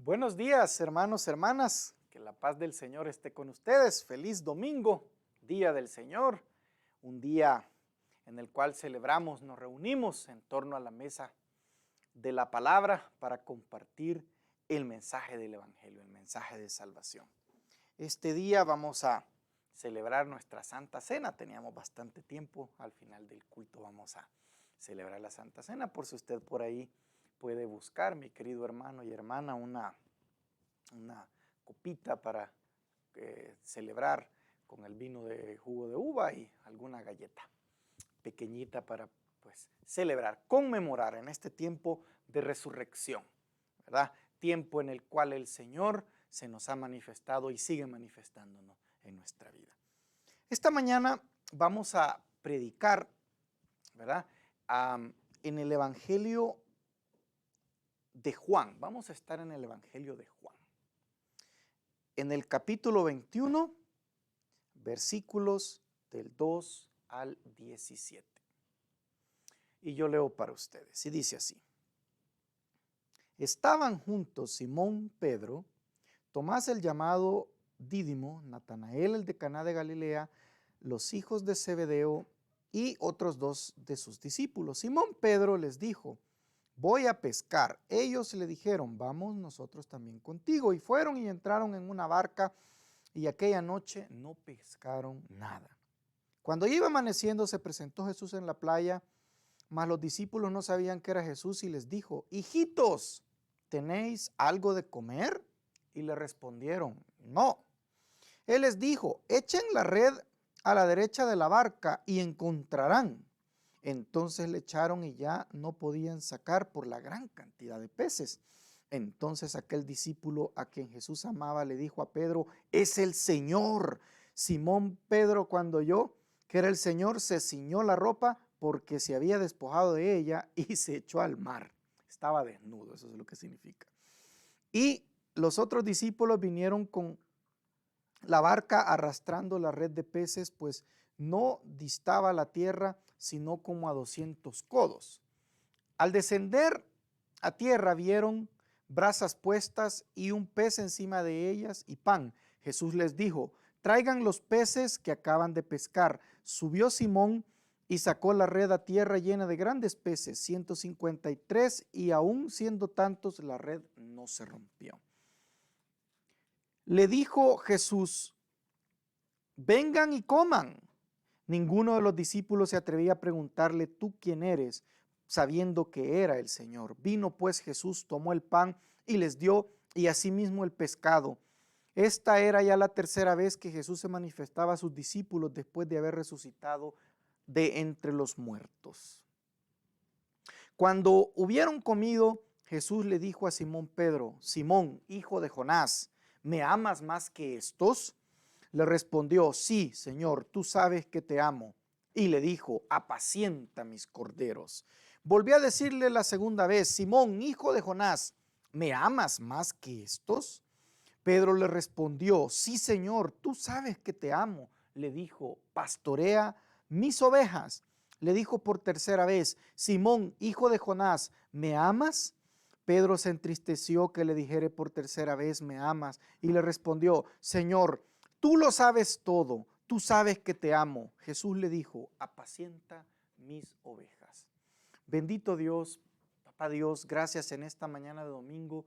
Buenos días, hermanos, hermanas. Que la paz del Señor esté con ustedes. Feliz domingo, día del Señor. Un día en el cual celebramos, nos reunimos en torno a la mesa de la palabra para compartir el mensaje del Evangelio, el mensaje de salvación. Este día vamos a celebrar nuestra Santa Cena. Teníamos bastante tiempo. Al final del culto vamos a celebrar la Santa Cena. Por si usted por ahí puede buscar, mi querido hermano y hermana, una copita para celebrar con el vino de jugo de uva y alguna galleta pequeñita para celebrar, conmemorar en este tiempo de resurrección, ¿verdad? Tiempo en el cual el Señor se nos ha manifestado y sigue manifestándonos en nuestra vida. Esta mañana vamos a predicar, ¿verdad? En el Evangelio de Juan. Vamos a estar en el Evangelio de Juan. En el capítulo 21, versículos del 2 al 17. Y yo leo para ustedes, y dice así. Estaban juntos Simón, Pedro, Tomás el llamado Dídimo, Natanael el de Caná de Galilea, los hijos de Zebedeo y otros dos de sus discípulos. Simón Pedro les dijo: voy a pescar. Ellos le dijeron: vamos nosotros también contigo. Y fueron y entraron en una barca, y aquella noche no pescaron nada. Cuando iba amaneciendo, se presentó Jesús en la playa, mas los discípulos no sabían que era Jesús, y les dijo: hijitos, ¿tenéis algo de comer? Y le respondieron: no. Él les dijo: echen la red a la derecha de la barca y encontrarán. Entonces le echaron y ya no podían sacar por la gran cantidad de peces. Entonces aquel discípulo a quien Jesús amaba le dijo a Pedro: es el Señor. Simón Pedro, cuando oyó que era el Señor, se ciñó la ropa porque se había despojado de ella y se echó al mar. Estaba desnudo, eso es lo que significa. Y los otros discípulos vinieron con la barca arrastrando la red de peces, pues no distaba la tierra sino como a 200 codos. Al descender a tierra vieron brasas puestas y un pez encima de ellas y pan. Jesús les dijo: traigan los peces que acaban de pescar. Subió Simón y sacó la red a tierra llena de grandes peces, 153, y aún siendo tantos la red no se rompió. Le dijo Jesús: vengan y coman. Ninguno de los discípulos se atrevía a preguntarle: ¿tú quién eres?, sabiendo que era el Señor. Vino pues Jesús, tomó el pan y les dio, y asimismo el pescado. Esta era ya la tercera vez que Jesús se manifestaba a sus discípulos después de haber resucitado de entre los muertos. Cuando hubieron comido, Jesús le dijo a Simón Pedro: Simón, hijo de Jonás, ¿me amas más que estos? Le respondió: sí, Señor, tú sabes que te amo. Y le dijo: apacienta mis corderos. Volvió a decirle la segunda vez: Simón, hijo de Jonás, ¿me amas más que estos? Pedro le respondió: sí, Señor, tú sabes que te amo. Le dijo: pastorea mis ovejas. Le dijo por tercera vez: Simón, hijo de Jonás, ¿me amas? Pedro se entristeció que le dijere por tercera vez: ¿me amas? Y le respondió: Señor, tú lo sabes todo, tú sabes que te amo. Jesús le dijo: apacienta mis ovejas. Bendito Dios, Papá Dios, gracias en esta mañana de domingo,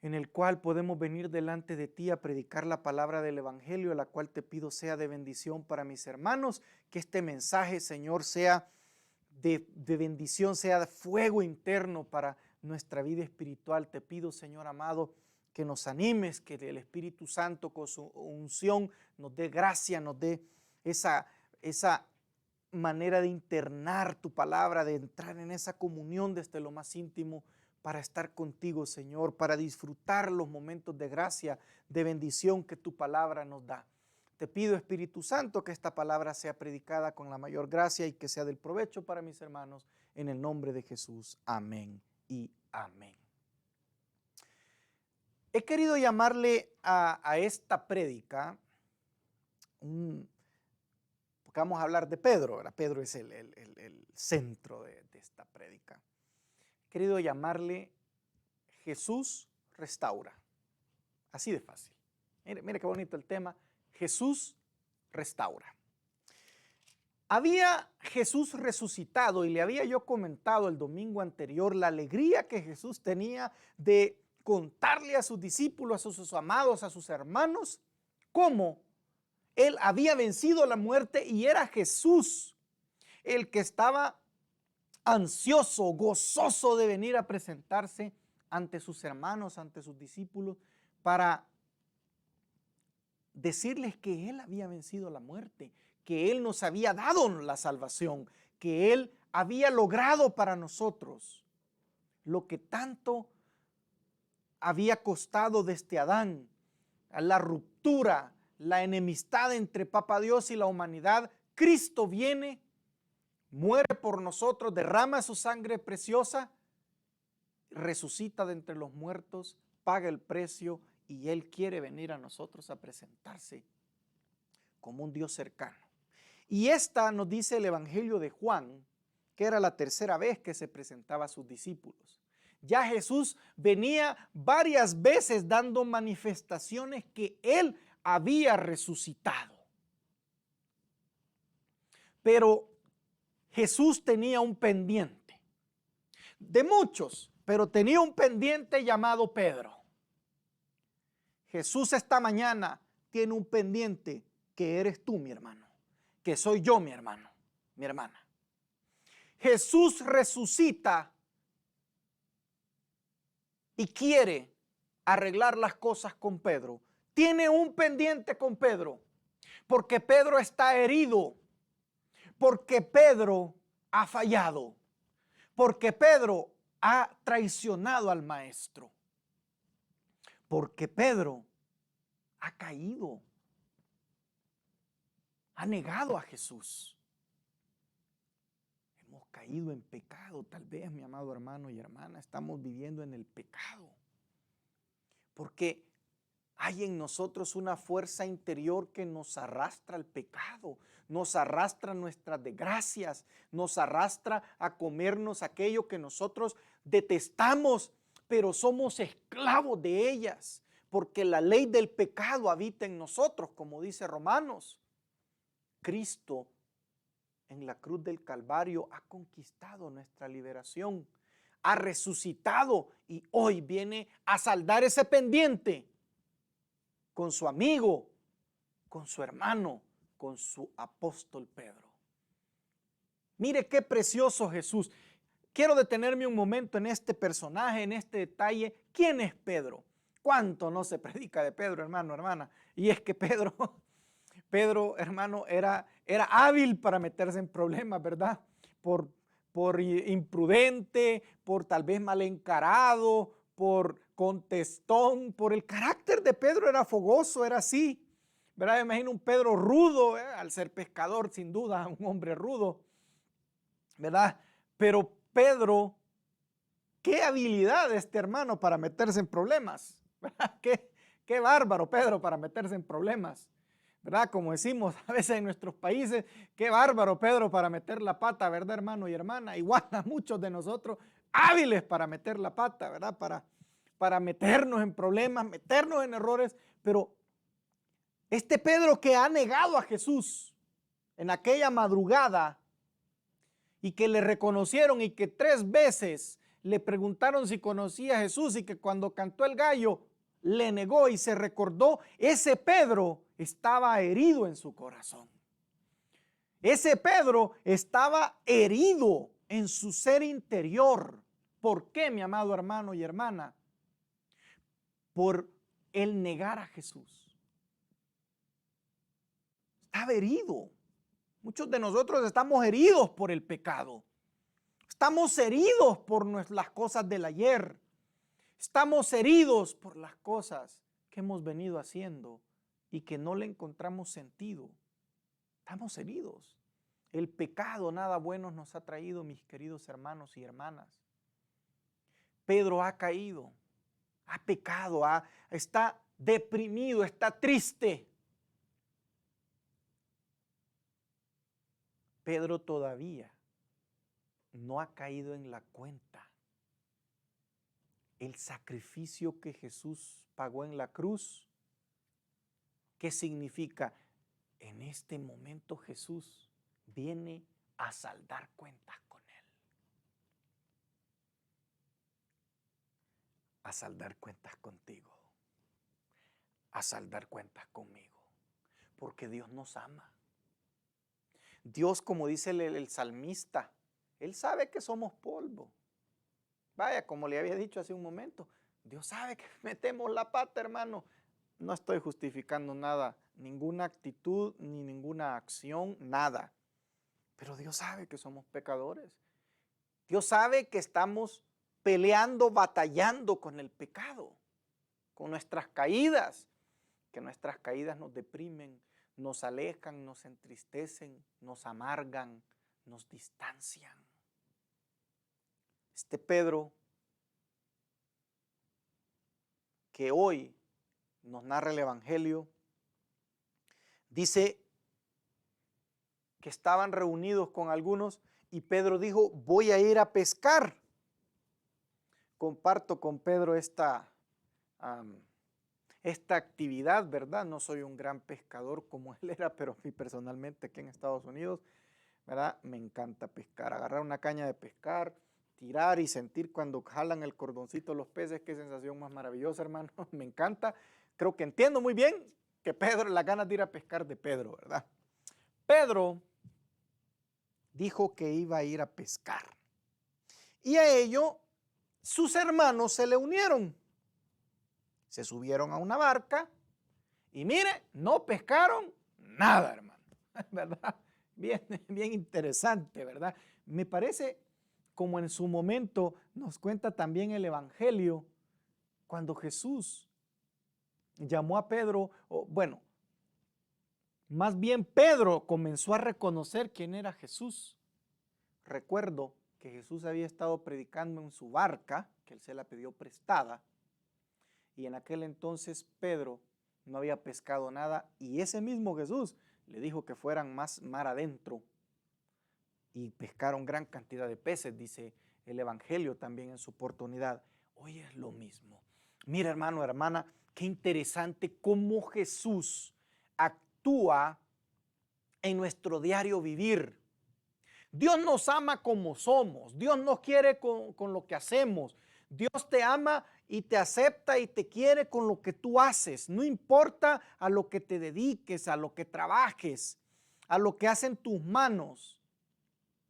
en el cual podemos venir delante de ti a predicar la palabra del Evangelio, la cual te pido sea de bendición para mis hermanos, que este mensaje, Señor, sea de bendición, sea de fuego interno para nuestra vida espiritual. Te pido, Señor amado, que nos animes, que el Espíritu Santo con su unción nos dé gracia, nos dé esa manera de internar tu palabra, de entrar en esa comunión desde lo más íntimo para estar contigo, Señor, para disfrutar los momentos de gracia, de bendición que tu palabra nos da. Te pido, Espíritu Santo, que esta palabra sea predicada con la mayor gracia y que sea del provecho para mis hermanos, en el nombre de Jesús. Amén y amén. He querido llamarle a esta prédica, porque vamos a hablar de Pedro, ¿verdad? Pedro es el centro de esta prédica. He querido llamarle: Jesús restaura. Así de fácil. Mire, mire qué bonito el tema. Jesús restaura. Había Jesús resucitado y le había yo comentado el domingo anterior la alegría que Jesús tenía de contarle a sus discípulos, a sus amados, a sus hermanos, cómo Él había vencido la muerte y era Jesús el que estaba ansioso, gozoso de venir a presentarse ante sus hermanos, ante sus discípulos, para decirles que Él había vencido la muerte, que Él nos había dado la salvación, que Él había logrado para nosotros lo que tanto había costado desde Adán, la ruptura, la enemistad entre Papá Dios y la humanidad. Cristo viene, muere por nosotros, derrama su sangre preciosa, resucita de entre los muertos, paga el precio y Él quiere venir a nosotros a presentarse como un Dios cercano. Y esta nos dice el Evangelio de Juan, que era la tercera vez que se presentaba a sus discípulos. Ya Jesús venía varias veces dando manifestaciones que Él había resucitado. Pero Jesús tenía un pendiente, de muchos, pero tenía un pendiente llamado Pedro. Jesús esta mañana tiene un pendiente que eres tú, mi hermano, que soy yo, mi hermano, mi hermana. Jesús resucita y quiere arreglar las cosas con Pedro. Tiene un pendiente con Pedro, porque Pedro está herido, porque Pedro ha fallado, porque Pedro ha traicionado al Maestro, porque Pedro ha caído, ha negado a Jesús. Hemos caído en pecado, tal vez, mi amado hermano y hermana, estamos viviendo en el pecado, porque hay en nosotros una fuerza interior que nos arrastra al pecado, nos arrastra a nuestras desgracias, nos arrastra a comernos aquello que nosotros detestamos, pero somos esclavos de ellas, porque la ley del pecado habita en nosotros, como dice Romanos. Cristo en la cruz del Calvario ha conquistado nuestra liberación, ha resucitado y hoy viene a saldar ese pendiente con su amigo, con su hermano, con su apóstol Pedro. Mire qué precioso Jesús. Quiero detenerme un momento en este personaje, en este detalle. ¿Quién es Pedro? ¿Cuánto no se predica de Pedro, hermano, hermana? Y es que Pedro, hermano, era hábil para meterse en problemas, ¿verdad? Por imprudente, por tal vez mal encarado, por contestón, por el carácter de Pedro era fogoso, era así, ¿verdad? Me imagino un Pedro rudo, al ser pescador, sin duda, un hombre rudo, ¿verdad? Pero Pedro, qué habilidad este hermano para meterse en problemas, ¿verdad? Qué bárbaro Pedro para meterse en problemas, ¿verdad? Como decimos a veces en nuestros países, qué bárbaro Pedro para meter la pata, ¿verdad, hermano y hermana? Igual a muchos de nosotros hábiles para meter la pata, ¿verdad? Para meternos en problemas, meternos en errores, pero este Pedro que ha negado a Jesús en aquella madrugada y que le reconocieron y que 3 veces le preguntaron si conocía a Jesús y que cuando cantó el gallo le negó y se recordó, ese Pedro estaba herido en su corazón. Ese Pedro estaba herido en su ser interior. ¿Por qué, mi amado hermano y hermana? Por el negar a Jesús. Estaba herido. Muchos de nosotros estamos heridos por el pecado. Estamos heridos por las cosas del ayer. Estamos heridos por las cosas que hemos venido haciendo y que no le encontramos sentido. Estamos heridos. El pecado nada bueno nos ha traído, mis queridos hermanos y hermanas. Pedro ha caído, ha pecado, está deprimido, está triste. Pedro todavía no ha caído en la cuenta el sacrificio que Jesús pagó en la cruz. ¿Qué significa? En este momento Jesús viene a saldar cuentas con él. A saldar cuentas contigo. A saldar cuentas conmigo. Porque Dios nos ama. Dios, como dice el salmista, Él sabe que somos polvo. Vaya, como le había dicho hace un momento, Dios sabe que metemos la pata, hermano. No estoy justificando nada, ninguna actitud, ni ninguna acción, nada. Pero Dios sabe que somos pecadores. Dios sabe que estamos peleando, batallando con el pecado, con nuestras caídas, que nuestras caídas nos deprimen, nos alejan, nos entristecen, nos amargan, nos distancian. Este Pedro, que hoy nos narra el Evangelio, dice que estaban reunidos con algunos y Pedro dijo, voy a ir a pescar. Comparto con Pedro esta actividad, ¿verdad? No soy un gran pescador como él era, pero a mí personalmente aquí en Estados Unidos, ¿verdad? Me encanta pescar, agarrar una caña de pescar, tirar y sentir cuando jalan el cordoncito los peces, qué sensación más maravillosa, hermano, me encanta. Creo que entiendo muy bien que Pedro, las ganas de ir a pescar de Pedro, ¿verdad? Pedro dijo que iba a ir a pescar y a ello sus hermanos se le unieron. Se subieron a una barca y mire, no pescaron nada, hermano, ¿verdad? Bien, bien interesante, ¿verdad? Me parece como en su momento nos cuenta también el Evangelio, cuando Jesús llamó a Pedro, bueno, más bien Pedro comenzó a reconocer quién era Jesús. Recuerdo que Jesús había estado predicando en su barca, que él se la pidió prestada, y en aquel entonces Pedro no había pescado nada, y ese mismo Jesús le dijo que fueran más mar adentro, y pescaron gran cantidad de peces, dice el Evangelio también en su oportunidad. Hoy es lo mismo. Mira, hermano, hermana, qué interesante cómo Jesús actúa en nuestro diario vivir. Dios nos ama como somos, Dios nos quiere con lo que hacemos, Dios te ama y te acepta y te quiere con lo que tú haces, no importa a lo que te dediques, a lo que trabajes, a lo que hacen tus manos,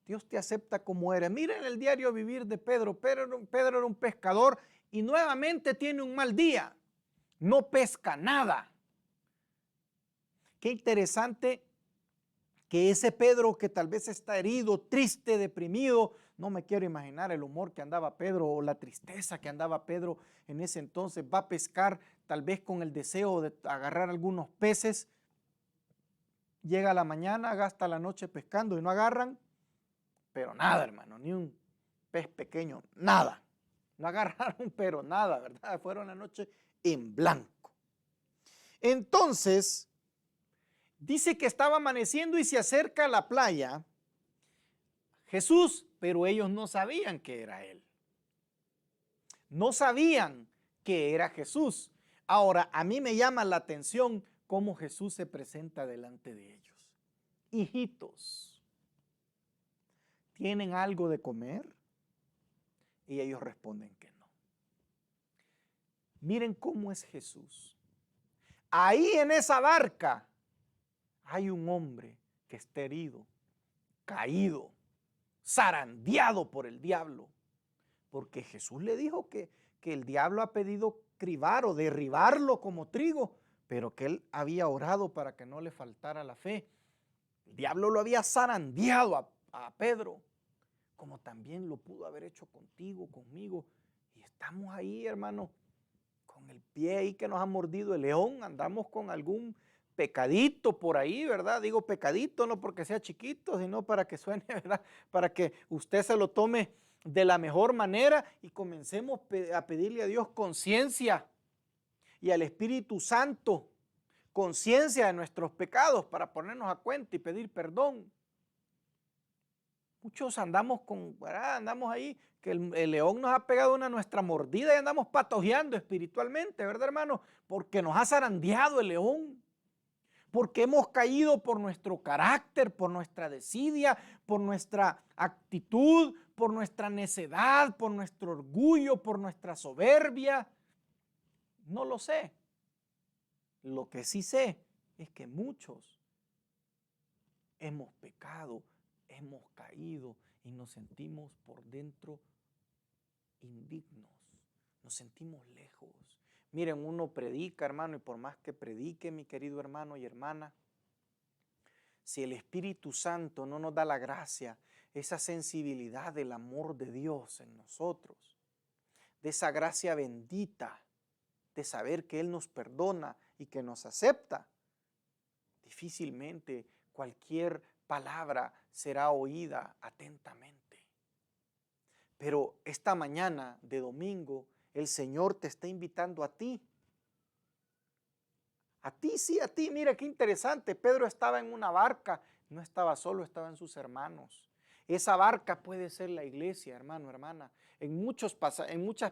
Dios te acepta como eres. Miren el diario vivir de Pedro. Pedro era un pescador y nuevamente tiene un mal día, no pesca nada. Qué interesante que ese Pedro que tal vez está herido, triste, deprimido, no me quiero imaginar el humor que andaba Pedro o la tristeza que andaba Pedro en ese entonces, va a pescar tal vez con el deseo de agarrar algunos peces, llega a la mañana, gasta la noche pescando y no agarran, pero nada, hermano, ni un pez pequeño, nada, no agarraron, pero nada, ¿verdad? Fueron la noche en blanco. Entonces, dice que estaba amaneciendo y se acerca a la playa Jesús, pero ellos no sabían que era Él. No sabían que era Jesús. Ahora, a mí me llama la atención cómo Jesús se presenta delante de ellos. Hijitos, ¿tienen algo de comer? Y ellos responden que no. Miren cómo es Jesús. Ahí en esa barca hay un hombre que está herido, caído, zarandeado por el diablo, porque Jesús le dijo que el diablo ha pedido cribar o derribarlo como trigo, pero que él había orado para que no le faltara la fe. El diablo lo había zarandeado a Pedro, como también lo pudo haber hecho contigo, conmigo, y estamos ahí, hermano, con el pie ahí que nos ha mordido el león, andamos con algún pecadito por ahí, ¿verdad? Digo pecadito no porque sea chiquito, sino para que suene, ¿verdad? Para que usted se lo tome de la mejor manera y comencemos a pedirle a Dios conciencia y al Espíritu Santo conciencia de nuestros pecados para ponernos a cuenta y pedir perdón. Muchos andamos ¿verdad? Andamos ahí, que el león nos ha pegado una nuestra mordida y andamos patojeando espiritualmente, ¿verdad, hermano? Porque nos ha zarandeado el león. Porque hemos caído por nuestro carácter, por nuestra desidia, por nuestra actitud, por nuestra necedad, por nuestro orgullo, por nuestra soberbia. No lo sé. Lo que sí sé es que muchos hemos pecado, hemos caído y nos sentimos por dentro indignos, nos sentimos lejos. Miren, uno predica, hermano, y por más que predique, mi querido hermano y hermana, si el Espíritu Santo no nos da la gracia, esa sensibilidad del amor de Dios en nosotros, de esa gracia bendita, de saber que Él nos perdona y que nos acepta, difícilmente cualquier palabra será oída atentamente. Pero esta mañana de domingo, el Señor te está invitando a ti. A ti, sí, a ti. Mira qué interesante. Pedro estaba en una barca, no estaba solo, estaba en sus hermanos. Esa barca puede ser la iglesia, hermano, hermana. En muchas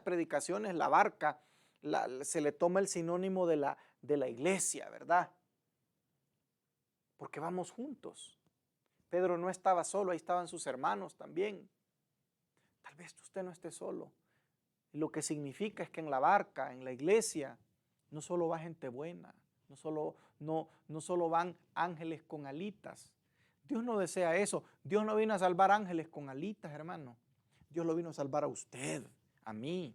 predicaciones la barca se le toma el sinónimo de la iglesia, ¿verdad? Porque vamos juntos. Pedro no estaba solo, ahí estaban sus hermanos también. Tal vez usted no esté solo. Lo que significa es que en la barca, en la iglesia, no solo va gente buena, no solo van ángeles con alitas. Dios no desea eso. Dios no vino a salvar ángeles con alitas, hermano. Dios lo vino a salvar a usted, a mí.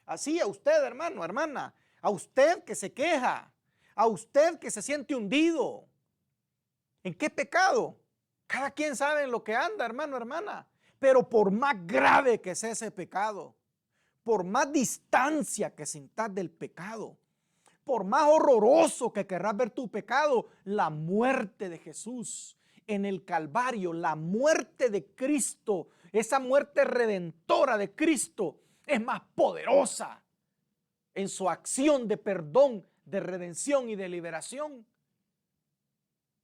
Así a usted, hermano, hermana. A usted que se queja. A usted que se siente hundido. ¿En qué pecado? Cada quien sabe en lo que anda, hermano, hermana. Pero por más grave que sea ese pecado, por más distancia que sintas del pecado, por más horroroso que querrás ver tu pecado, la muerte de Jesús en el Calvario, la muerte de Cristo, esa muerte redentora de Cristo es más poderosa en su acción de perdón, de redención y de liberación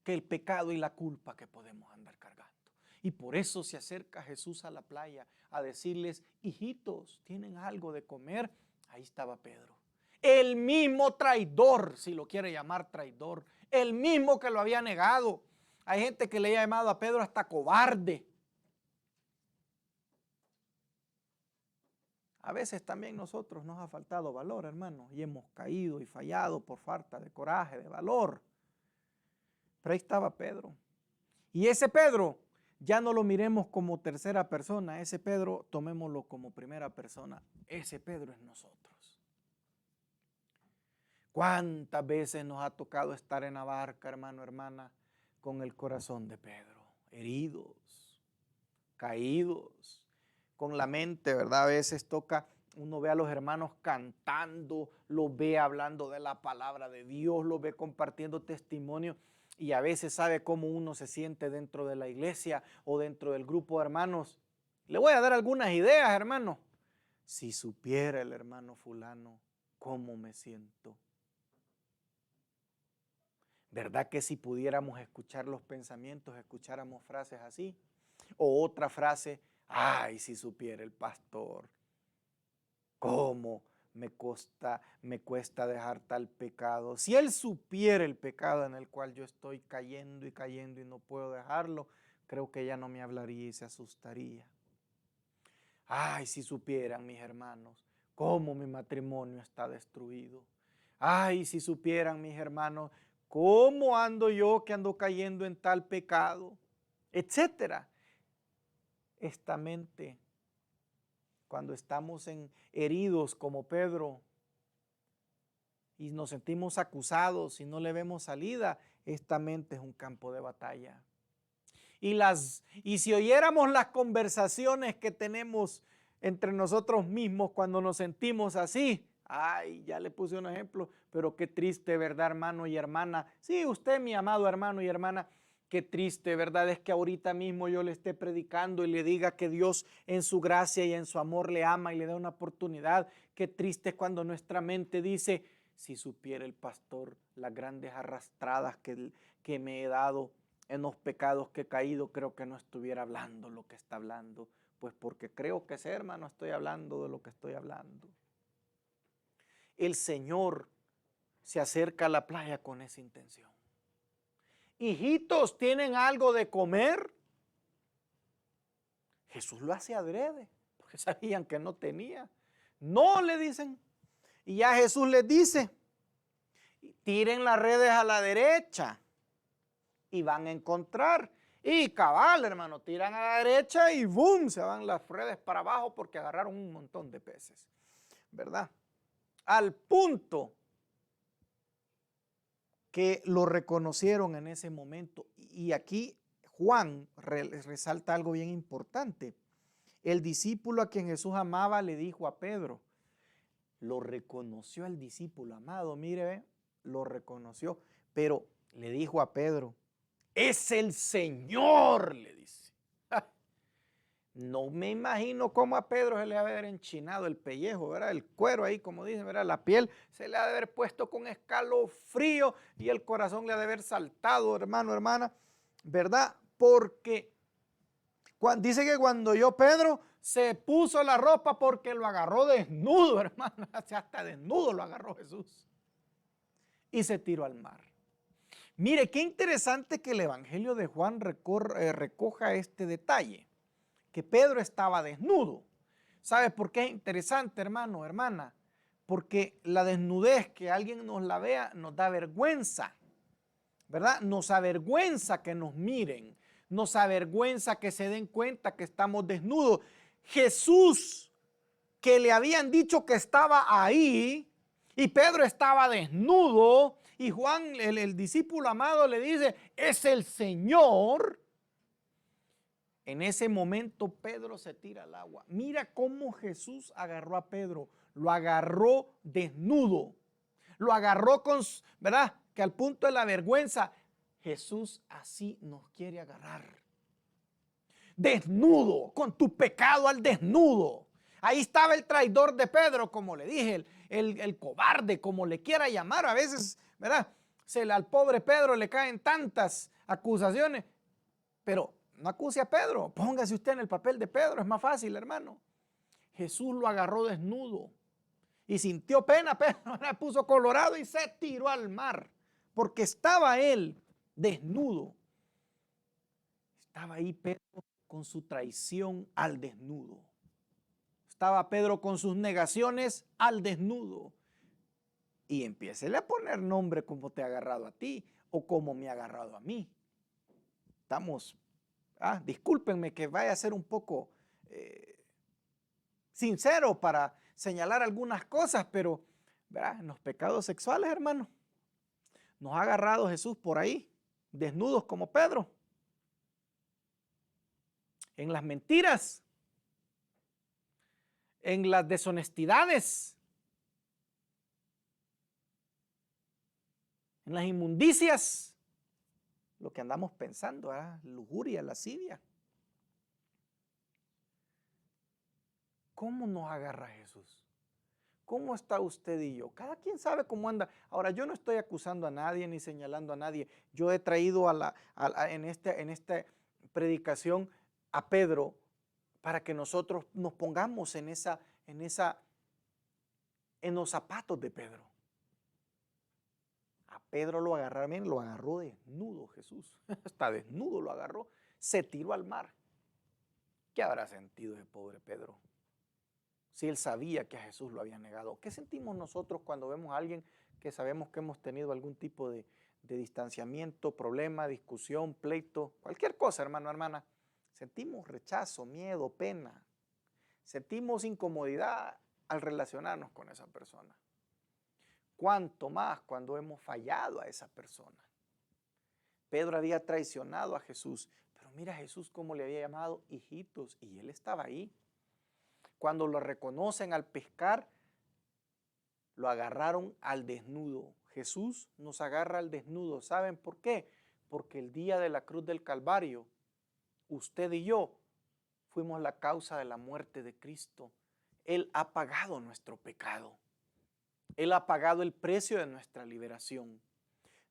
que el pecado y la culpa que podemos andar cargando. Y por eso se acerca Jesús a la playa a decirles, hijitos, ¿tienen algo de comer? Ahí estaba Pedro. El mismo traidor, si lo quiere llamar traidor, el mismo que lo había negado. Hay gente que le ha llamado a Pedro hasta cobarde. A veces también nosotros nos ha faltado valor, hermano, y hemos caído y fallado por falta de coraje, de valor. Pero ahí estaba Pedro. Y ese Pedro, ya no lo miremos como tercera persona, ese Pedro tomémoslo como primera persona. Ese Pedro es nosotros. ¿Cuántas veces nos ha tocado estar en la barca, hermano, hermana, con el corazón de Pedro? Heridos, caídos, con la mente, ¿verdad? A veces toca, uno ve a los hermanos cantando, los ve hablando de la palabra de Dios, los ve compartiendo testimonio y a veces sabe cómo uno se siente dentro de la iglesia o dentro del grupo de hermanos. Le voy a dar algunas ideas, hermano. Si supiera el hermano fulano cómo me siento. ¿Verdad que si pudiéramos escuchar los pensamientos, escucháramos frases así? O otra frase, ay, si supiera el pastor, cómo me cuesta dejar tal pecado. Si él supiera el pecado en el cual yo estoy cayendo y no puedo dejarlo, creo que ya no me hablaría y se asustaría. Ay, si supieran mis hermanos cómo mi matrimonio está destruido. Ay, si supieran mis hermanos cómo ando yo que ando cayendo en tal pecado, etcétera. Esta mente, cuando estamos heridos como Pedro y nos sentimos acusados y no le vemos salida, esta mente es un campo de batalla. Y si oyéramos las conversaciones que tenemos entre nosotros mismos cuando nos sentimos así, ay, ya le puse un ejemplo, pero qué triste, ¿verdad, hermano y hermana? Sí, usted, mi amado hermano y hermana, qué triste, ¿verdad? Es que ahorita mismo yo le esté predicando y le diga que Dios en su gracia y en su amor le ama y le da una oportunidad. Qué triste es cuando nuestra mente dice, si supiera el pastor las grandes arrastradas que me he dado en los pecados que he caído, creo que no estuviera hablando lo que está hablando. Pues porque creo que sé, hermano, estoy hablando de lo que estoy hablando. El Señor se acerca a la playa con esa intención. Hijitos, ¿tienen algo de comer? Jesús lo hace adrede, porque sabían que no tenía. No, le dicen. Y ya Jesús les dice, tiren las redes a la derecha y van a encontrar. Y cabal, hermano, tiran a la derecha y ¡boom! Se van las redes para abajo porque agarraron un montón de peces, ¿verdad? Al punto que lo reconocieron en ese momento. Y aquí Juan resalta algo bien importante. El discípulo a quien Jesús amaba le dijo a Pedro, lo reconoció al discípulo amado, mire, lo reconoció, pero le dijo a Pedro, es el Señor, le dice. No me imagino cómo a Pedro se le ha de haber enchinado el pellejo, ¿verdad? El cuero ahí, como dicen, ¿verdad? La piel se le ha de haber puesto con escalofrío y el corazón le ha de haber saltado, hermano, hermana, ¿verdad? Porque dice que cuando oyó Pedro se puso la ropa porque lo agarró desnudo, hermano. Hasta desnudo lo agarró Jesús. Y se tiró al mar. Mire, qué interesante que el Evangelio de Juan recoja este detalle, que Pedro estaba desnudo. ¿Sabes por qué es interesante, hermano, hermana? Porque la desnudez, que alguien nos la vea, nos da vergüenza, ¿verdad? Nos avergüenza que nos miren, nos avergüenza que se den cuenta que estamos desnudos. Jesús, que le habían dicho que estaba ahí, y Pedro estaba desnudo, y Juan, el discípulo amado, le dice, es el Señor. En ese momento Pedro se tira al agua. Mira cómo Jesús agarró a Pedro. Lo agarró desnudo. Lo agarró con, ¿verdad? Que al punto de la vergüenza, Jesús así nos quiere agarrar. Desnudo, con tu pecado al desnudo. Ahí estaba el traidor de Pedro, como le dije, el cobarde, como le quiera llamar. A veces, ¿verdad? Al pobre Pedro le caen tantas acusaciones, pero no acuse a Pedro, póngase usted en el papel de Pedro, es más fácil, hermano. Jesús lo agarró desnudo y sintió pena, Pedro se puso colorado y se tiró al mar, porque estaba él desnudo. Estaba ahí Pedro con su traición al desnudo. Estaba Pedro con sus negaciones al desnudo. Y empiécele a poner nombre como te ha agarrado a ti o como me ha agarrado a mí. Estamos, discúlpenme que vaya a ser un poco sincero para señalar algunas cosas, pero ¿verdad? En los pecados sexuales, hermano, nos ha agarrado Jesús por ahí, desnudos como Pedro. En las mentiras, en las deshonestidades, en las inmundicias, lo que andamos pensando, lujuria, lascivia. ¿Cómo nos agarra Jesús? ¿Cómo está usted y yo? Cada quien sabe cómo anda. Ahora, yo no estoy acusando a nadie ni señalando a nadie. Yo he traído en esta predicación a Pedro para que nosotros nos pongamos en los zapatos de Pedro. A Pedro lo agarró desnudo Jesús. Hasta desnudo lo agarró. Se tiró al mar. ¿Qué habrá sentido ese pobre Pedro? Si él sabía que a Jesús lo había negado. ¿Qué sentimos nosotros cuando vemos a alguien que sabemos que hemos tenido algún tipo de distanciamiento, problema, discusión, pleito, cualquier cosa, hermano, hermana? Sentimos rechazo, miedo, pena. Sentimos incomodidad al relacionarnos con esa persona. ¿Cuánto más cuando hemos fallado a esa persona? Pedro había traicionado a Jesús, pero mira a Jesús cómo le había llamado hijitos y él estaba ahí. Cuando lo reconocen al pescar, lo agarraron al desnudo. Jesús nos agarra al desnudo. ¿Saben por qué? Porque el día de la cruz del Calvario, usted y yo fuimos la causa de la muerte de Cristo. Él ha pagado nuestro pecado. Él ha pagado el precio de nuestra liberación.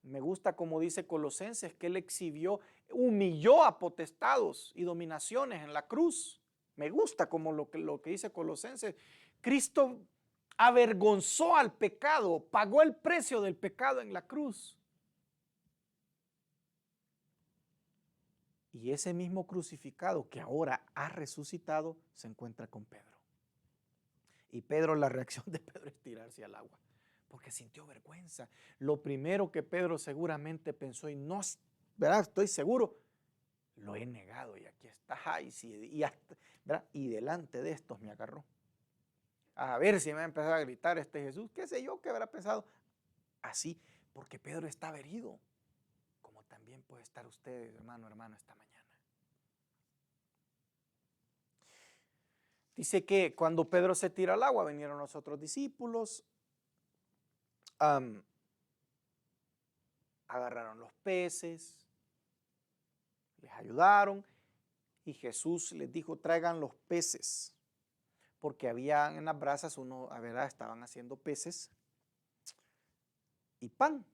Me gusta como dice Colosenses, que Él exhibió, humilló a potestados y dominaciones en la cruz. Me gusta como lo que dice Colosenses. Cristo avergonzó al pecado, pagó el precio del pecado en la cruz. Y ese mismo crucificado que ahora ha resucitado se encuentra con Pedro. Y Pedro, la reacción de Pedro es tirarse al agua, porque sintió vergüenza. Lo primero que Pedro seguramente pensó, y no, ¿verdad? Estoy seguro, lo he negado y aquí está, y delante de estos me agarró. A ver si me va a empezar a gritar este Jesús, qué sé yo, qué habrá pensado. Así, porque Pedro estaba herido, como también puede estar usted, hermano, esta mañana. Dice que cuando Pedro se tira al agua, vinieron los otros discípulos, agarraron los peces, les ayudaron, y Jesús les dijo, traigan los peces, porque había en las brasas, estaban haciendo peces y pan.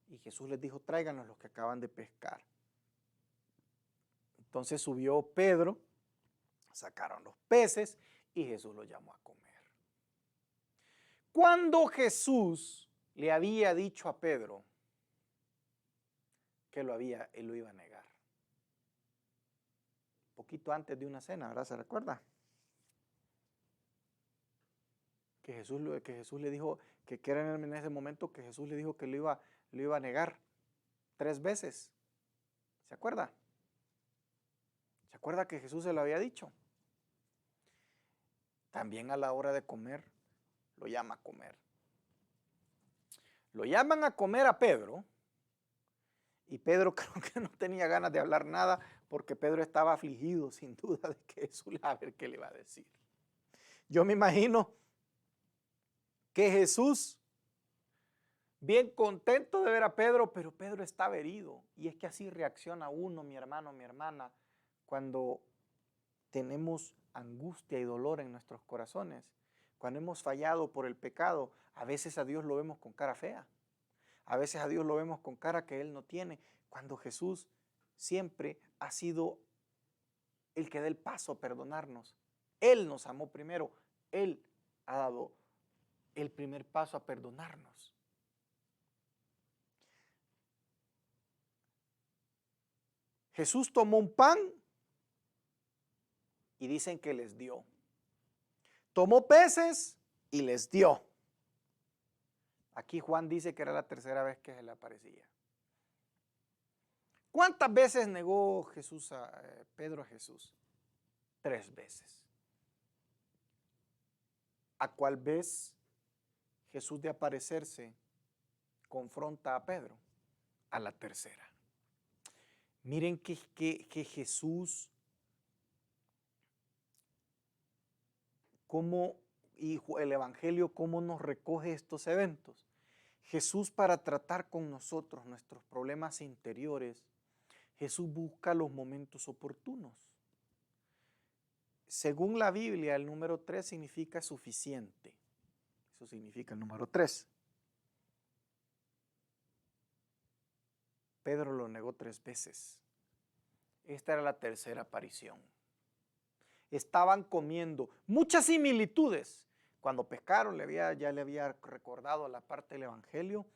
Y Jesús les dijo, tráiganos los que acaban de pescar. Entonces subió Pedro, sacaron los peces y Jesús los llamó a comer. Cuando Jesús le había dicho a Pedro que él lo iba a negar, poquito antes de una cena, ¿verdad? ¿Se recuerda? Que Jesús le dijo, que era en ese momento que Jesús le dijo que lo iba a negar 3 veces. ¿Se acuerda? ¿Se acuerda que Jesús se lo había dicho? También a la hora de comer, lo llama a comer. Lo llaman a comer a Pedro, y Pedro creo que no tenía ganas de hablar nada, porque Pedro estaba afligido sin duda de que Jesús a ver qué le iba a decir. Yo me imagino que Jesús, bien contento de ver a Pedro, pero Pedro estaba herido. Y es que así reacciona uno, mi hermano, mi hermana, cuando tenemos angustia y dolor en nuestros corazones. Cuando hemos fallado por el pecado, a veces a Dios lo vemos con cara fea. A veces a Dios lo vemos con cara que Él no tiene. Cuando Jesús siempre ha sido el que da el paso a perdonarnos. Él nos amó primero. Él ha dado el primer paso a perdonarnos. Jesús tomó un pan y dicen que les dio. Tomó peces y les dio. Aquí Juan dice que era la 3ª vez que se le aparecía. ¿Cuántas veces negó Pedro a Jesús? 3 veces. ¿A cuál vez Jesús de aparecerse confronta a Pedro? A la 3ª. Miren que Jesús, y el Evangelio, cómo nos recoge estos eventos. Jesús, para tratar con nosotros nuestros problemas interiores, Jesús busca los momentos oportunos. Según la Biblia, el número 3 significa suficiente. Eso significa el número 3. Pedro lo negó 3 veces. Esta era la 3ª aparición. Estaban comiendo, muchas similitudes. Cuando pescaron, ya le había recordado la parte del Evangelio.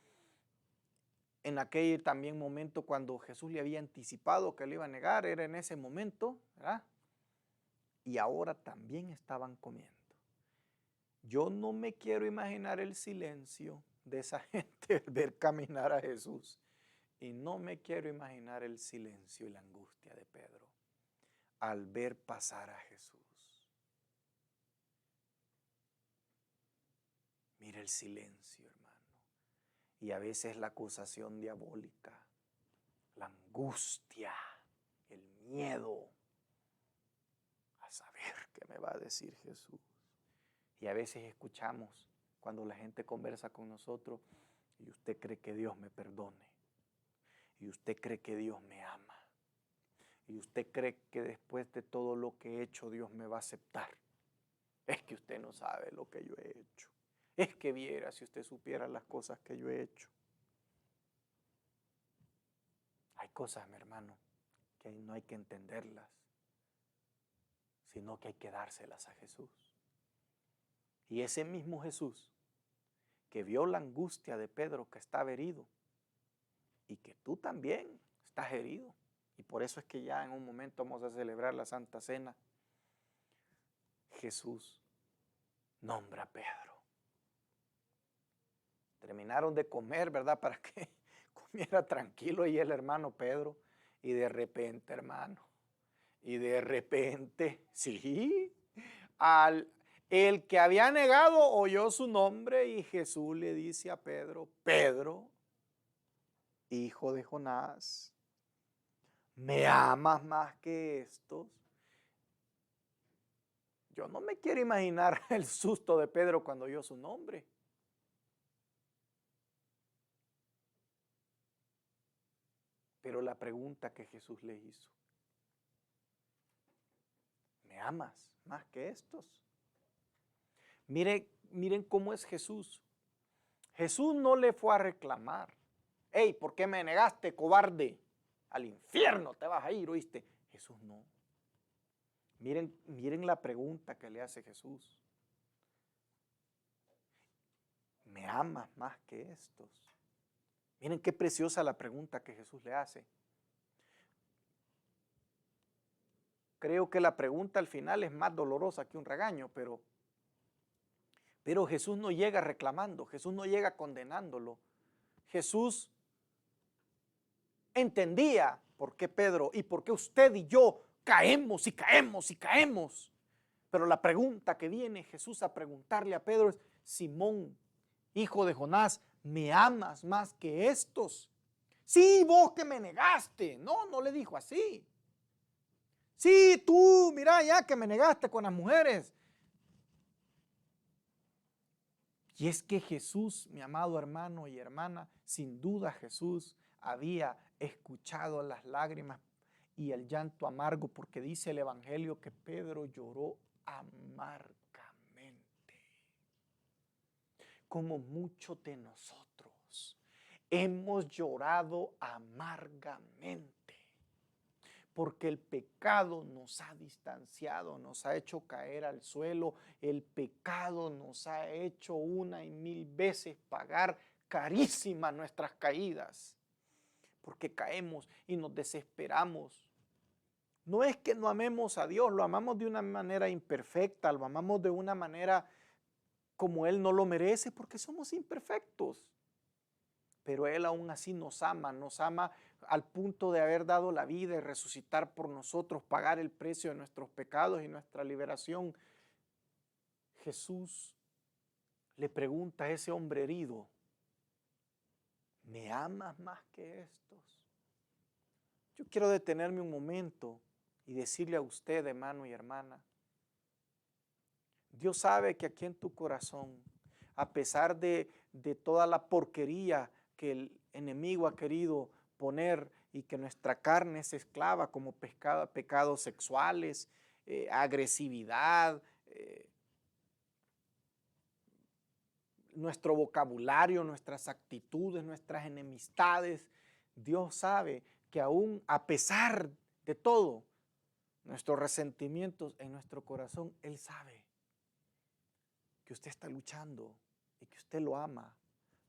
En aquel también momento cuando Jesús le había anticipado que lo iba a negar, era en ese momento, ¿verdad? Y ahora también estaban comiendo. Yo no me quiero imaginar el silencio de esa gente al ver caminar a Jesús. Y no me quiero imaginar el silencio y la angustia de Pedro al ver pasar a Jesús. Mira el silencio, hermano. Y a veces la acusación diabólica, la angustia, el miedo a saber qué me va a decir Jesús. Y a veces escuchamos cuando la gente conversa con nosotros, y usted cree que Dios me perdone, y usted cree que Dios me ama, y usted cree que después de todo lo que he hecho Dios me va a aceptar. Es que usted no sabe lo que yo he hecho. Es que viera si usted supiera las cosas que yo he hecho. Hay cosas, mi hermano, que no hay que entenderlas, sino que hay que dárselas a Jesús. Y ese mismo Jesús que vio la angustia de Pedro, que estaba herido, y que tú también estás herido, y por eso es que ya en un momento vamos a celebrar la Santa Cena, Jesús nombra a Pedro. Terminaron de comer, ¿verdad? Para que comiera tranquilo y el hermano Pedro, y de repente, hermano, sí, el que había negado oyó su nombre y Jesús le dice a Pedro, Pedro, hijo de Jonás, ¿me amas más que estos? Yo no me quiero imaginar el susto de Pedro cuando oyó su nombre. Pero la pregunta que Jesús le hizo, ¿me amas más que estos? Miren cómo es Jesús. Jesús no le fue a reclamar. Hey, ¿por qué me negaste, cobarde? Al infierno te vas a ir, ¿oíste? Jesús no. Miren la pregunta que le hace Jesús. ¿Me amas más que estos? Miren qué preciosa la pregunta que Jesús le hace. Creo que la pregunta al final es más dolorosa que un regaño, pero Jesús no llega reclamando, Jesús no llega condenándolo. Jesús entendía por qué Pedro y por qué usted y yo caemos y caemos y caemos. Pero la pregunta que viene Jesús a preguntarle a Pedro es, Simón, hijo de Jonás, ¿me amas más que estos? Sí, vos que me negaste. No, no le dijo así. Sí, tú, mira ya que me negaste con las mujeres. Y es que Jesús, mi amado hermano y hermana, sin duda Jesús había escuchado las lágrimas y el llanto amargo, porque dice el Evangelio que Pedro lloró amargamente, como muchos de nosotros hemos llorado amargamente. Porque el pecado nos ha distanciado, nos ha hecho caer al suelo, el pecado nos ha hecho una y mil veces pagar carísimas nuestras caídas, porque caemos y nos desesperamos. No es que no amemos a Dios, lo amamos de una manera imperfecta, lo amamos de una manera como Él no lo merece, porque somos imperfectos. Pero Él aún así nos ama al punto de haber dado la vida y resucitar por nosotros, pagar el precio de nuestros pecados y nuestra liberación. Jesús le pregunta a ese hombre herido, ¿me amas más que estos? Yo quiero detenerme un momento y decirle a usted, hermano y hermana, Dios sabe que aquí en tu corazón, a pesar de toda la porquería que el enemigo ha querido poner y que nuestra carne es esclava, como pecados sexuales, agresividad, nuestro vocabulario, nuestras actitudes, nuestras enemistades. Dios sabe que aún a pesar de todo, nuestros resentimientos en nuestro corazón, Él sabe que usted está luchando y que usted lo ama,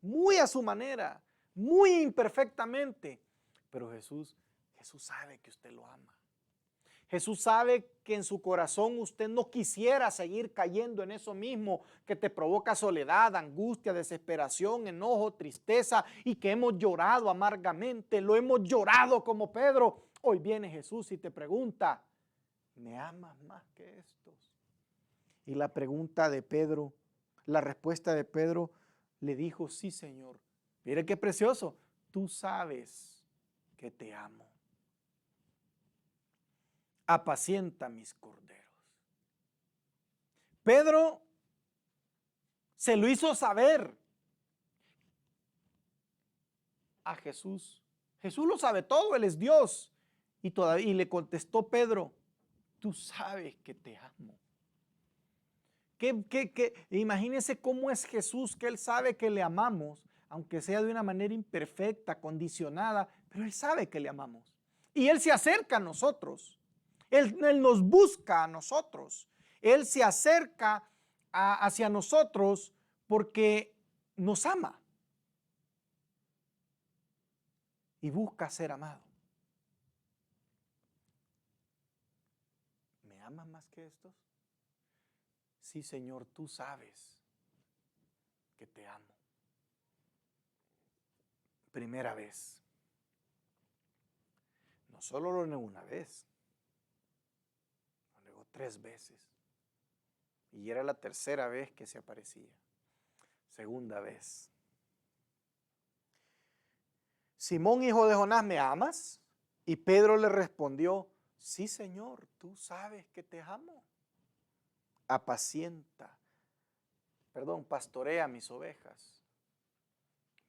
muy a su manera, muy imperfectamente, pero Jesús sabe que usted lo ama. Jesús sabe que en su corazón usted no quisiera seguir cayendo en eso mismo que te provoca soledad, angustia, desesperación, enojo, tristeza, y que hemos llorado amargamente, lo hemos llorado como Pedro. Hoy viene Jesús y te pregunta, ¿me amas más que estos? Y la pregunta de Pedro, la respuesta de Pedro le dijo, sí, Señor. Mire qué precioso, tú sabes que te amo. Apacienta mis corderos. Pedro se lo hizo saber a Jesús. Jesús lo sabe todo, Él es Dios. Y le contestó Pedro, tú sabes que te amo. Imagínense cómo es Jesús, que Él sabe que le amamos, aunque sea de una manera imperfecta, condicionada, pero Él sabe que le amamos. Y Él se acerca a nosotros. Él nos busca a nosotros. Él se acerca hacia nosotros porque nos ama y busca ser amado. ¿Me amas más que estos? Sí, Señor, tú sabes que te amo. Primera vez. No solo lo negó una vez, lo negó 3 veces. Y era la tercera vez que se aparecía. Segunda vez. Simón, hijo de Jonás, ¿me amas? Y Pedro le respondió, sí, Señor, tú sabes que te amo. Pastorea mis ovejas.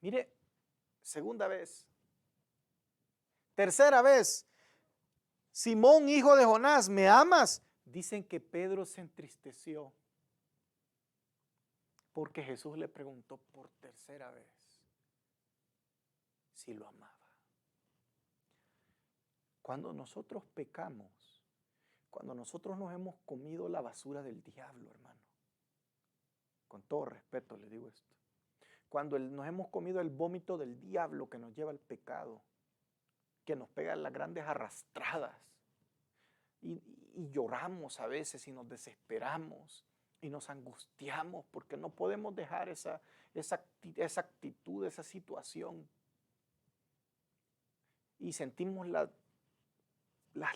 Mire, segunda vez. Tercera vez. Simón, hijo de Jonás, ¿me amas? Dicen que Pedro se entristeció porque Jesús le preguntó por tercera vez si lo amaba. Cuando nosotros pecamos, cuando nosotros nos hemos comido la basura del diablo, hermano, con todo respeto le digo esto, cuando nos hemos comido el vómito del diablo que nos lleva al pecado, que nos pega las grandes arrastradas, y lloramos a veces y nos desesperamos y nos angustiamos porque no podemos dejar esa actitud, esa situación, y sentimos la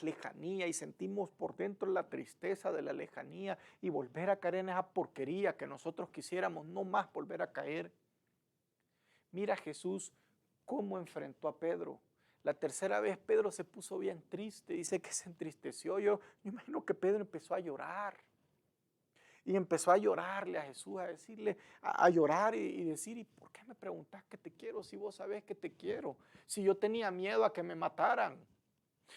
lejanía y sentimos por dentro la tristeza de la lejanía y volver a caer en esa porquería que nosotros quisiéramos no más volver a caer. Mira Jesús cómo enfrentó a Pedro. La tercera vez Pedro se puso bien triste, dice que se entristeció. Yo imagino que Pedro empezó a llorar. Y empezó a llorarle a Jesús, a decirle, a llorar y decir, ¿y por qué me preguntas que te quiero si vos sabés que te quiero? Si yo tenía miedo a que me mataran,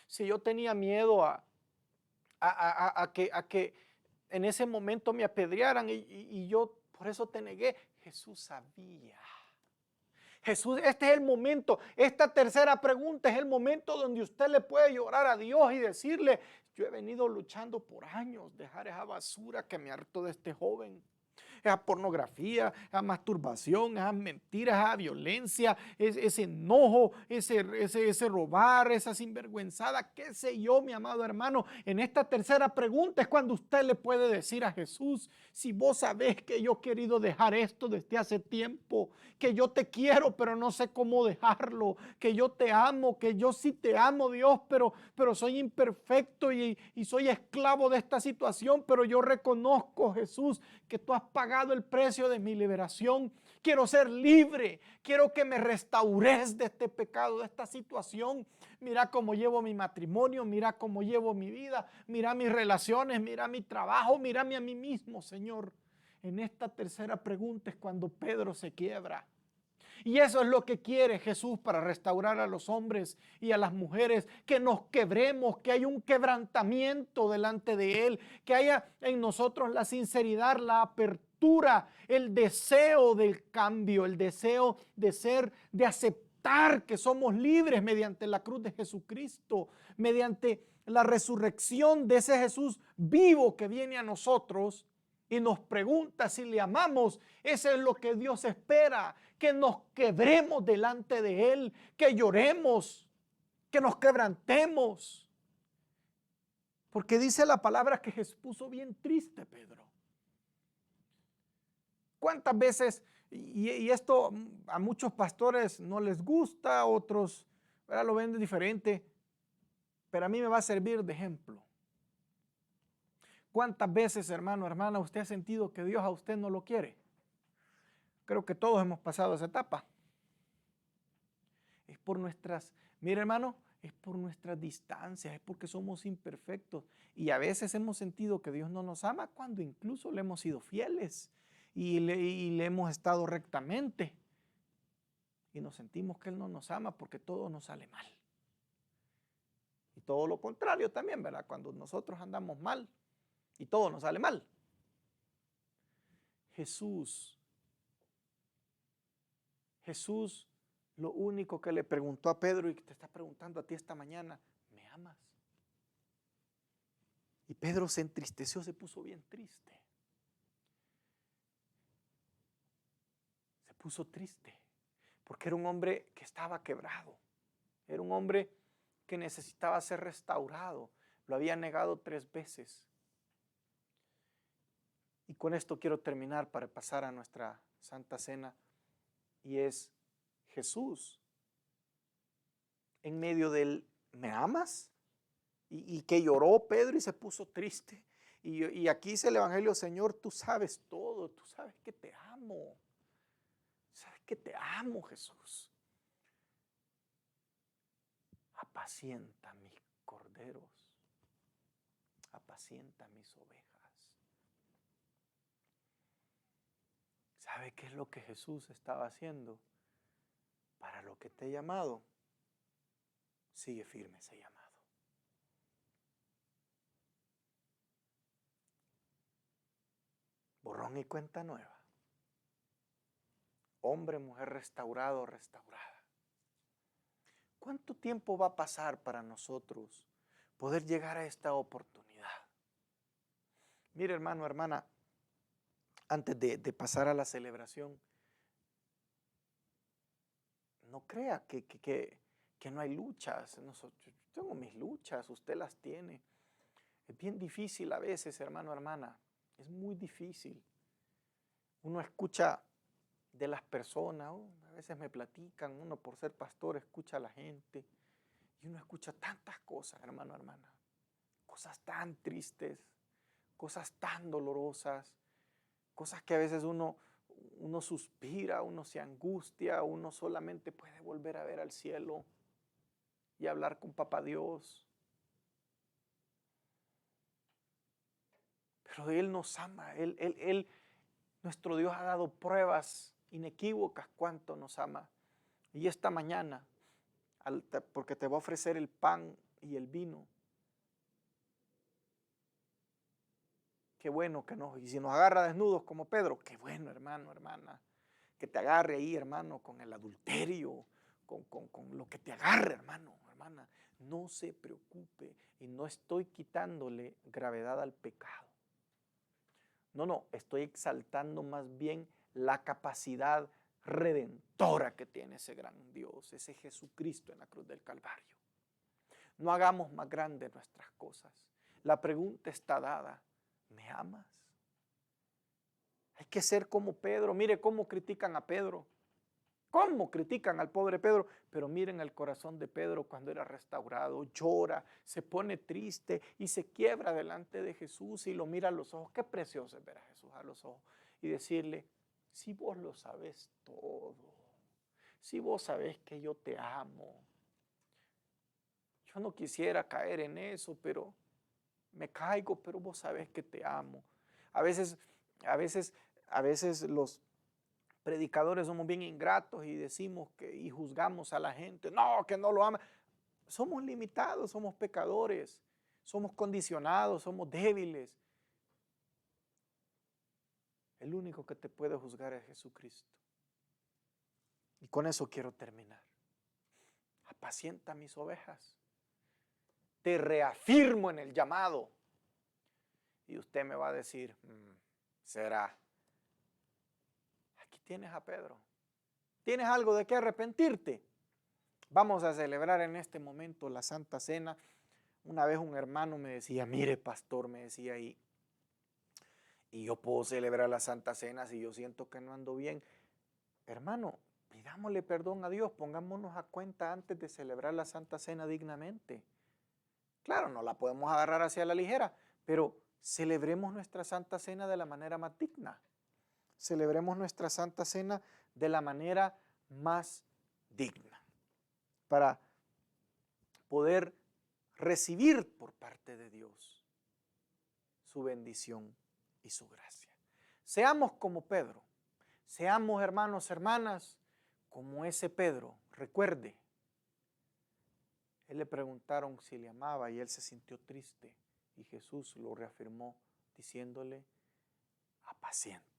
si yo tenía miedo a que en ese momento me apedrearan y yo por eso te negué. Jesús sabía. Jesús, este es el momento, esta tercera pregunta es el momento donde usted le puede llorar a Dios y decirle, yo he venido luchando por años, dejar esa basura que me hartó de este joven. Esa pornografía, esa masturbación, esas mentiras, esa violencia, ese enojo, ese robar, esa sinvergüenzada, qué sé yo, mi amado hermano. En esta tercera pregunta es cuando usted le puede decir a Jesús, si vos sabés que yo he querido dejar esto desde hace tiempo, que yo te quiero pero no sé cómo dejarlo, que yo te amo, que yo sí te amo Dios, pero soy imperfecto y soy esclavo de esta situación, pero yo reconozco Jesús que tú has pagado el precio de mi liberación. Quiero ser libre, quiero que me restaures de este pecado, de esta situación. Mira cómo llevo mi matrimonio, mira cómo llevo mi vida, mira mis relaciones, mira mi trabajo, mírame a mí mismo, Señor. En esta tercera pregunta es cuando Pedro se quiebra. Y eso es lo que quiere Jesús para restaurar a los hombres y a las mujeres, que nos quebremos, que haya un quebrantamiento delante de Él, que haya en nosotros la sinceridad, la apertura, el deseo del cambio, el deseo de ser, de aceptar que somos libres mediante la cruz de Jesucristo, mediante la resurrección de ese Jesús vivo que viene a nosotros y nos pregunta si le amamos. Eso es lo que Dios espera, que nos quebremos delante de Él, que lloremos, que nos quebrantemos. Porque dice la palabra que Jesús puso bien triste, Pedro. ¿Cuántas veces, y esto a muchos pastores no les gusta, a otros lo ven diferente, pero a mí me va a servir de ejemplo? ¿Cuántas veces, hermano, hermana, usted ha sentido que Dios a usted no lo quiere? Creo que todos hemos pasado esa etapa. Es por mire hermano, es por nuestras distancias, es porque somos imperfectos. Y a veces hemos sentido que Dios no nos ama cuando incluso le hemos sido fieles y le hemos estado rectamente. Y nos sentimos que Él no nos ama porque todo nos sale mal. Y todo lo contrario también, ¿verdad? Cuando nosotros andamos mal y todo nos sale mal. Jesús Jesús lo único que le preguntó a Pedro y que te está preguntando a ti esta mañana, ¿me amas? Y Pedro se entristeció, se puso bien triste. Se puso triste porque era un hombre que estaba quebrado. Era un hombre que necesitaba ser restaurado. Lo había negado 3 veces. Y con esto quiero terminar para pasar a nuestra Santa Cena. Y es Jesús en medio del ¿me amas? Y que lloró Pedro y se puso triste. Y aquí dice el Evangelio, Señor, tú sabes todo, tú sabes que te amo. Sabes que te amo, Jesús. Apacienta mis corderos, apacienta mis ovejas. ¿Sabe qué es lo que Jesús estaba haciendo? Para lo que te he llamado, sigue firme ese llamado. Borrón y cuenta nueva. Hombre, mujer restaurado, restaurada. ¿Cuánto tiempo va a pasar para nosotros poder llegar a esta oportunidad? Mire, hermano, hermana, antes de pasar a la celebración, no crea que no hay luchas. Yo tengo mis luchas, usted las tiene. Es bien difícil a veces, hermano, hermana. Es muy difícil. Uno escucha de las personas, a veces me platican, uno por ser pastor escucha a la gente y uno escucha tantas cosas, hermano, hermana. Cosas tan tristes, cosas tan dolorosas, cosas que a veces uno suspira, uno se angustia, uno solamente puede volver a ver al cielo y hablar con Papá Dios. Pero Él nos ama, nuestro Dios ha dado pruebas inequívocas cuánto nos ama. Y esta mañana, porque te va a ofrecer el pan y el vino, qué bueno que nos, y si nos agarra desnudos como Pedro, qué bueno, hermano, hermana, que te agarre ahí, hermano, con el adulterio, con lo que te agarre, hermano, hermana. No se preocupe y no estoy quitándole gravedad al pecado. No, estoy exaltando más bien la capacidad redentora que tiene ese gran Dios, ese Jesucristo en la cruz del Calvario. No hagamos más grandes nuestras cosas. La pregunta está dada, ¿me amas? Hay que ser como Pedro. Mire cómo critican a Pedro. ¿Cómo critican al pobre Pedro? Pero miren el corazón de Pedro cuando era restaurado. Llora, se pone triste y se quiebra delante de Jesús y lo mira a los ojos. Qué precioso es ver a Jesús a los ojos y decirle, si vos lo sabés todo, si vos sabés que yo te amo. Yo no quisiera caer en eso, pero me caigo, pero vos sabés que te amo. A veces los predicadores somos bien ingratos y decimos y juzgamos a la gente, no, que no lo ama. Somos limitados, somos pecadores, somos condicionados, somos débiles. El único que te puede juzgar es Jesucristo. Y con eso quiero terminar. Apacienta mis ovejas. Te reafirmo en el llamado. Y usted me va a decir, será. Aquí tienes a Pedro. ¿Tienes algo de qué arrepentirte? Vamos a celebrar en este momento la Santa Cena. Una vez un hermano me decía, mire pastor, me decía, y yo puedo celebrar la Santa Cena si yo siento que no ando bien. Hermano, pidámosle perdón a Dios, pongámonos a cuenta antes de celebrar la Santa Cena dignamente. Claro, no la podemos agarrar hacia la ligera, pero celebremos nuestra Santa Cena de la manera más digna. Celebremos nuestra Santa Cena de la manera más digna, para poder recibir por parte de Dios su bendición y su gracia. Seamos como Pedro, seamos hermanos, hermanas, como ese Pedro. Recuerde, él le preguntaron si le amaba y él se sintió triste y Jesús lo reafirmó diciéndole, apacienta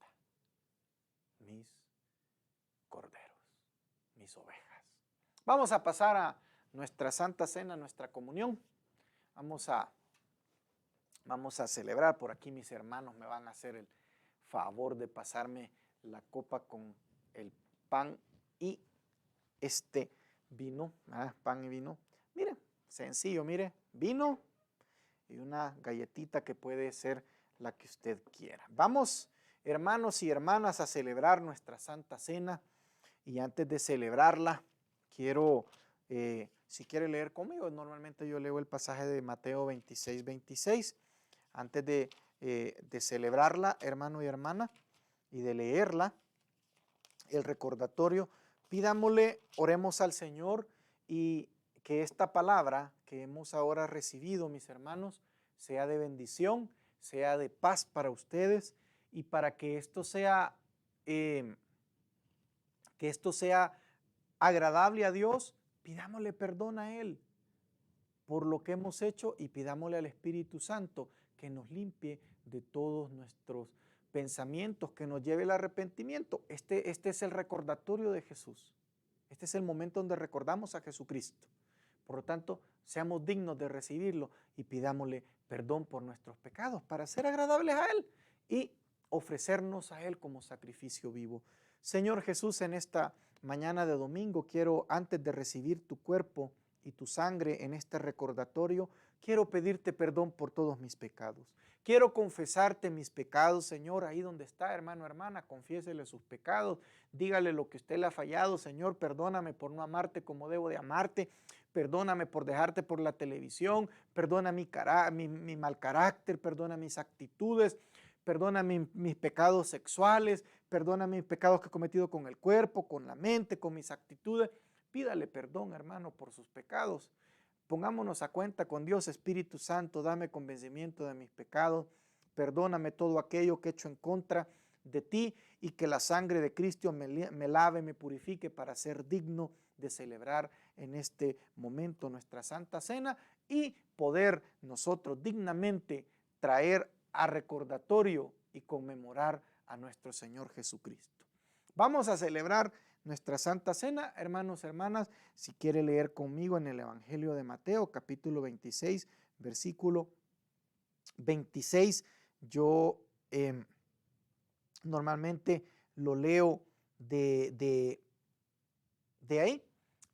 mis corderos. mis ovejas. Vamos a pasar a nuestra Santa Cena, nuestra comunión. Vamos a celebrar. Por aquí mis hermanos me van a hacer el favor de pasarme la copa con el pan y este vino, pan y vino. Mire, sencillo, mire, vino y una galletita que puede ser la que usted quiera. Vamos, hermanos y hermanas, a celebrar nuestra Santa Cena. Y antes de celebrarla, quiero, si quiere leer conmigo, normalmente yo leo el pasaje de Mateo 26, 26. Antes de celebrarla, hermano y hermana, y de leerla, el recordatorio, pidámosle, oremos al Señor y que esta palabra que hemos ahora recibido, mis hermanos, sea de bendición, sea de paz para ustedes y para que esto sea agradable a Dios, pidámosle perdón a Él por lo que hemos hecho y pidámosle al Espíritu Santo que nos limpie de todos nuestros pensamientos, que nos lleve el arrepentimiento. Este es el recordatorio de Jesús. Este es el momento donde recordamos a Jesucristo. Por lo tanto, seamos dignos de recibirlo y pidámosle perdón por nuestros pecados para ser agradables a Él y ofrecernos a Él como sacrificio vivo. Señor Jesús, en esta mañana de domingo quiero, antes de recibir tu cuerpo y tu sangre en este recordatorio, quiero pedirte perdón por todos mis pecados. Quiero confesarte mis pecados, Señor, ahí donde está, hermano, hermana, confiésele sus pecados, dígale lo que usted le ha fallado, Señor, perdóname por no amarte como debo de amarte, perdóname por dejarte por la televisión, perdona mi mal carácter, perdona mis actitudes, perdona mis pecados sexuales, perdona mis pecados que he cometido con el cuerpo, con la mente, con mis actitudes. Pídale perdón, hermano, por sus pecados. Pongámonos a cuenta con Dios. Espíritu Santo, dame convencimiento de mis pecados. Perdóname todo aquello que he hecho en contra de ti y que la sangre de Cristo me lave, me purifique para ser digno de celebrar en este momento nuestra Santa Cena y poder nosotros dignamente traer a recordatorio y conmemorar a nuestro Señor Jesucristo. Vamos a celebrar nuestra Santa Cena, hermanos, hermanas. Si quiere leer conmigo en el Evangelio de Mateo, capítulo 26, versículo 26, yo normalmente lo leo de ahí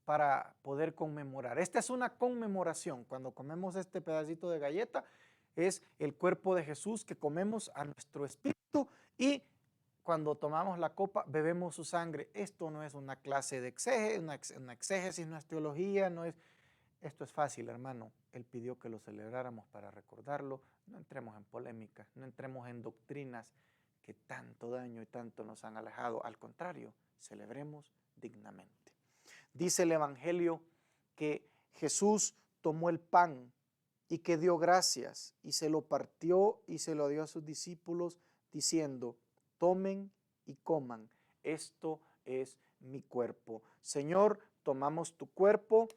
para poder conmemorar. Esta es una conmemoración. Cuando comemos este pedacito de galleta, es el cuerpo de Jesús que comemos a nuestro espíritu y cuando tomamos la copa, bebemos su sangre. Esto no es una clase de exégesis, no es teología, esto es fácil, hermano. Él pidió que lo celebráramos para recordarlo. No entremos en polémicas, no entremos en doctrinas que tanto daño y tanto nos han alejado. Al contrario, celebremos dignamente. Dice el Evangelio que Jesús tomó el pan y que dio gracias y se lo partió y se lo dio a sus discípulos diciendo: tomen y coman, esto es mi cuerpo. Señor, tomamos tu cuerpo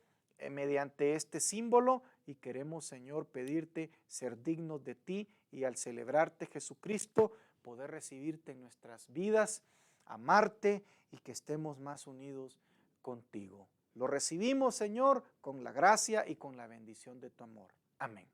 mediante este símbolo y queremos, Señor, pedirte ser dignos de ti y al celebrarte, Jesucristo, poder recibirte en nuestras vidas, amarte y que estemos más unidos contigo. Lo recibimos, Señor, con la gracia y con la bendición de tu amor. Amén.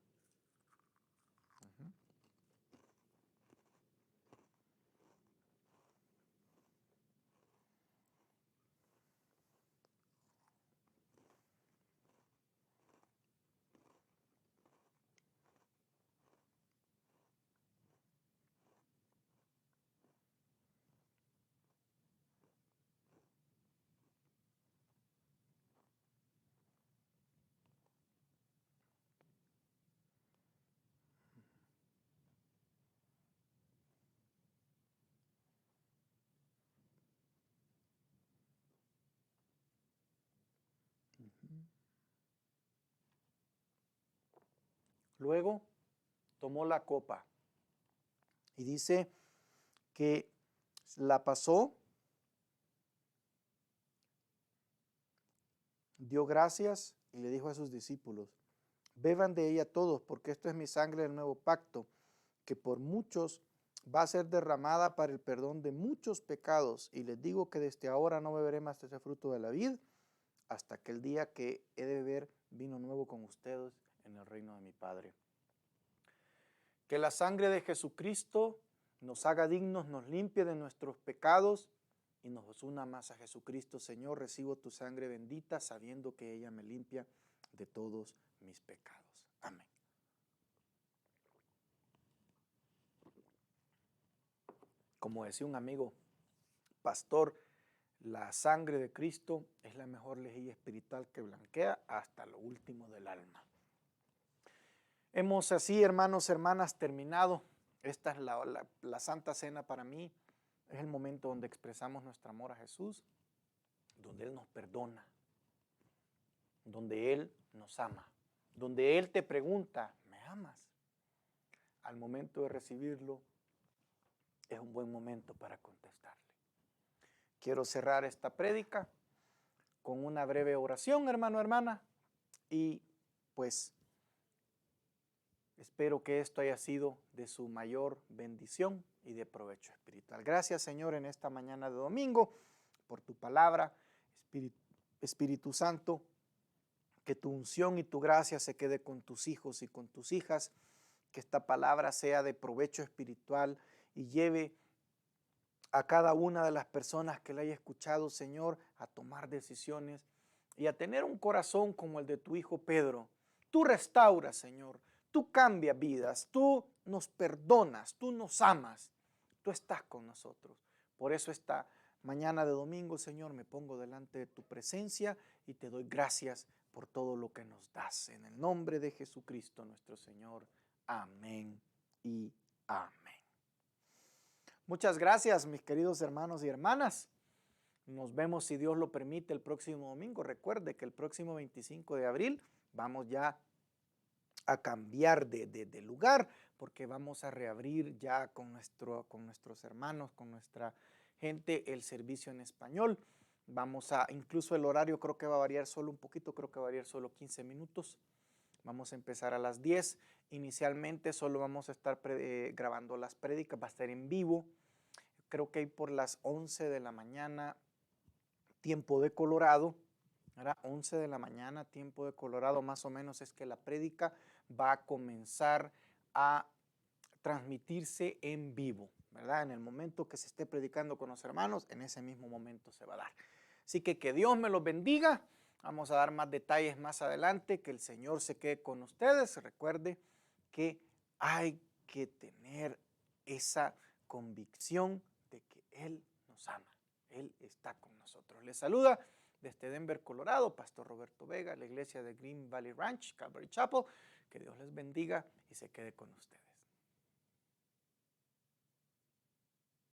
Luego tomó la copa y dice que la pasó, dio gracias y le dijo a sus discípulos: beban de ella todos, porque esto es mi sangre del nuevo pacto, que por muchos va a ser derramada para el perdón de muchos pecados, y les digo que desde ahora no beberé más de ese fruto de la vid hasta aquel día que he de beber vino nuevo con ustedes en el reino de mi Padre. Que la sangre de Jesucristo nos haga dignos, nos limpie de nuestros pecados y nos una más a Jesucristo. Señor, recibo tu sangre bendita sabiendo que ella me limpia de todos mis pecados. Amén. Como decía un amigo pastor, la sangre de Cristo es la mejor lejía espiritual que blanquea hasta lo último del alma. Hemos así, hermanos, hermanas, terminado. Esta es la Santa Cena para mí. Es el momento donde expresamos nuestro amor a Jesús, donde Él nos perdona, donde Él nos ama, donde Él te pregunta, ¿me amas? Al momento de recibirlo, es un buen momento para contestarle. Quiero cerrar esta prédica con una breve oración, hermano, hermana, y pues espero que esto haya sido de su mayor bendición y de provecho espiritual. Gracias, Señor, en esta mañana de domingo, por tu palabra. Espíritu Santo, que tu unción y tu gracia se quede con tus hijos y con tus hijas, que esta palabra sea de provecho espiritual y lleve a cada una de las personas que la haya escuchado, Señor, a tomar decisiones y a tener un corazón como el de tu hijo Pedro. Tú restauras, Señor, tú cambias vidas, tú nos perdonas, tú nos amas, tú estás con nosotros. Por eso esta mañana de domingo, Señor, me pongo delante de tu presencia y te doy gracias por todo lo que nos das. En el nombre de Jesucristo nuestro Señor. Amén y amén. Muchas gracias, mis queridos hermanos y hermanas. Nos vemos, si Dios lo permite, el próximo domingo. Recuerde que el próximo 25 de abril vamos ya a cambiar de lugar, porque vamos a reabrir ya con nuestros hermanos, con nuestra gente, el servicio en español. Incluso el horario creo que va a variar solo un poquito, creo que va a variar solo 15 minutos. Vamos a empezar a las 10. Inicialmente solo vamos a estar grabando las prédicas, va a estar en vivo. Creo que hay por las 11 de la mañana, tiempo de Colorado, ¿verdad? 11 de la mañana, tiempo de Colorado, más o menos es que la prédica va a comenzar a transmitirse en vivo, ¿verdad? En el momento que se esté predicando con los hermanos, en ese mismo momento se va a dar. Así que Dios me los bendiga. Vamos a dar más detalles más adelante. Que el Señor se quede con ustedes. Recuerde que hay que tener esa convicción de que Él nos ama. Él está con nosotros. Les saluda desde Denver, Colorado, Pastor Roberto Vega, la iglesia de Green Valley Ranch, Calvary Chapel. Que Dios les bendiga y se quede con ustedes.